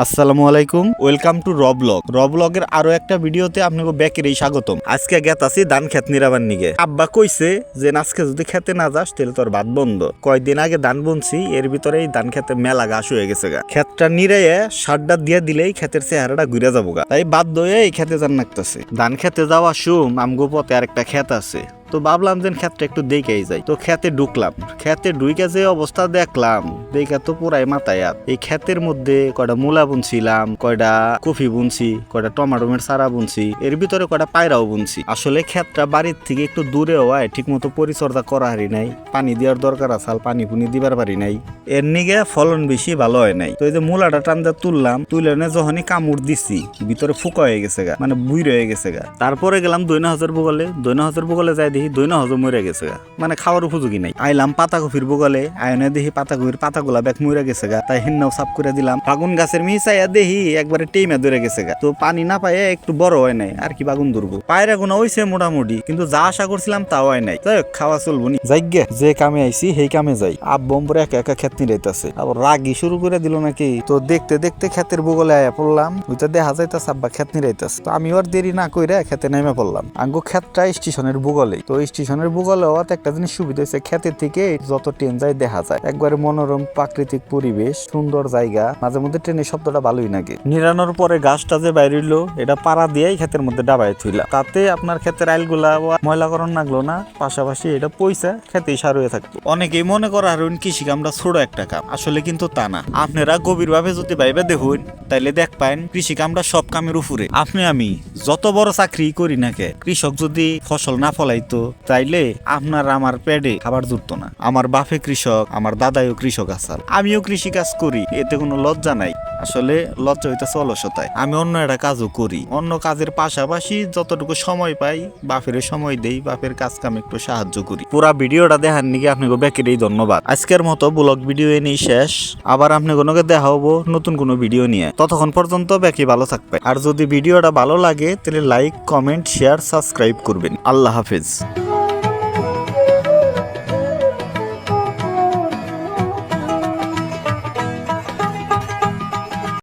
আসসালামু আলাইকুম, welcome to রব্লগের আরো একটা ভিডিওতে আপনাকে ব্যাকেরই স্বাগতম। আজকে গেতাছি ধান খেত নিরাবার নিগে। আব্বা কইছে যে আজকে যদি খেতে না যাস তাহলে তোর ভাত বন্ধ। কয়েকদিন আগে ধান বুনছি, এর ভিতরে এই ধান খেতে মেলা ঘাস হয়ে গেছে গা। খেতটা নিরাইয়ে সারটা দিয়ে দিলেই খেতের চেহারাটা ঘুরে যাবো গা। তাই বাধ্য হয়ে এই খেতে যান লাগতেছে। ধান খেতে যাওয়া শুম আমগো পথে আরেকটা খেত আছে, তো ভাবলাম যে ক্ষেতটা একটু দেখেই যাই। তো খেতে ঢুকলাম, খেতে ঢুকে যে অবস্থা দেখলাম, দেখে তো পুরাই মাথায় হাত। এই ক্ষেতের মধ্যে কয়টা মূলা বুনছিলাম, কয়টা কফি বুনছি, কয়টা টমাটোমের চারা বুনছি, এর ভিতরে কয়টা পায়রাও বুনছি। আসলে ক্ষেতটা বাড়ির থেকে একটু দূরে হওয়ায় ঠিক মতো পরিচর্যা করা হারি নাই, পানি দেওয়ার দরকার আছে, পানি পুনি দিবার পারি নাই, এর নিগে ফলন বেশি ভালো হয় নাই। তো এই যে মূলাটা টান্দা তুললাম, তুলে যখনই কামড় দিছি ভিতরে ফুকা হয়ে গেছে গা, মানে বুই রয়ে গেছে গা। তারপরে গেলাম দৈনাহাজার বগলে যাই, দেখি দৈনা হজম মরে গেছে গা, মানে খাওয়ার উপযোগী নাই। আইলাম পাতাকপির বগলে, আয়নে দেখি পাতাকপির পাতাগুলা ব্যাগ মরে গেছে গা, তাই হিন্নাও সাফ করে দিলাম। বাগুন গাছের মিশাইয়া দেখি একবারে টেমে ধরে গেছে গা, তো পানি না পাইয়া একটু বড় হয় নাই, আর কি বাগুন ধরবো। পায়রা গুনা হইছে মোটামুটি, কিন্তু যা আশা করছিলাম তাও হয় নাই। যাই খাওয়া চলবো নি, যাইগে যে কামে আইছি সেই কামে যাই। আব্বম্বরে একা একা খেত নিরাইতেছে, আবার রাগি শুরু করে দিল নাকি। তো দেখতে দেখতে খেতের বগলে আয়া পড়লাম, ওইটা দেখা যাইতাছে আব্বা খেত নিরাইতেছে। তো আমি আর দেরি না কইরা খেতে নেমে পড়লাম। আঙ্গো খেতটা স্টেশনের বগলে, তো স্টেশনের বগলে হওয়াতে একটা জিনিস সুবিধা হয়েছে, খেতের থেকে যত ট্রেন যায় দেখা যায়, একবারে মনোরম প্রাকৃতিক পরিবেশ, সুন্দর জায়গা, মাঝে মধ্যে ট্রেনের শব্দটা ভালোই লাগে। নিরানোর পরে গাছটা যে বাইরিল, এটা পাড়া দিয়েই ক্ষেতের মধ্যে ডাবায় থইলা, তাতে আপনার ক্ষেতের আইলগুলা ময়লাকরণ লাগলো না, পাশাপাশি এটা পয়সা খেতেই সার হয়ে থাকতো। অনেকেই মনে করা হারুন কৃষি কামটা ছোট একটা কাম, আসলে কিন্তু তা না। আপনারা গভীরভাবে যদি ভাইবে দেখুন, তাইলে দেখ পাইন কৃষি কামটা সব কামের উপরে। আপনি আমি যত বড় চাকরি করি না কে, কৃষক যদি ফসল না ফলাইতো তাইলে আপনার আমার পেটে খাবার জুটতো না। আমার বাপে কৃষক, আমার দাদাইও কৃষক আসাল, আমিও কৃষি কাজ করি, এতে কোনো লজ্জা নাই। আসলে লজ্জা হইতেছে অলসতায়। আমি অন্য একটা কাজও করি, অন্য কাজের পাশাপাশি যতটুকু সময় পাই বাপের সময় দেই, বাপের কাজ কাম একটু সাহায্য করি। পুরা ভিডিওটা দেখার নিকে আপনাকে ব্যাকেরই ধন্যবাদ। আজকের মতো ব্লগ ভিডিও এনেই শেষ, আবার আপনি কোনোকে দেখা হবো নতুন কোনো ভিডিও নিয়ে। ততক্ষণ পর্যন্ত ব্যাকি ভালো থাকবে, আর যদি ভিডিওটা ভালো লাগে তাহলে লাইক, কমেন্ট, শেয়ার, সাবস্ক্রাইব করবেন। আল্লাহ হাফেজ।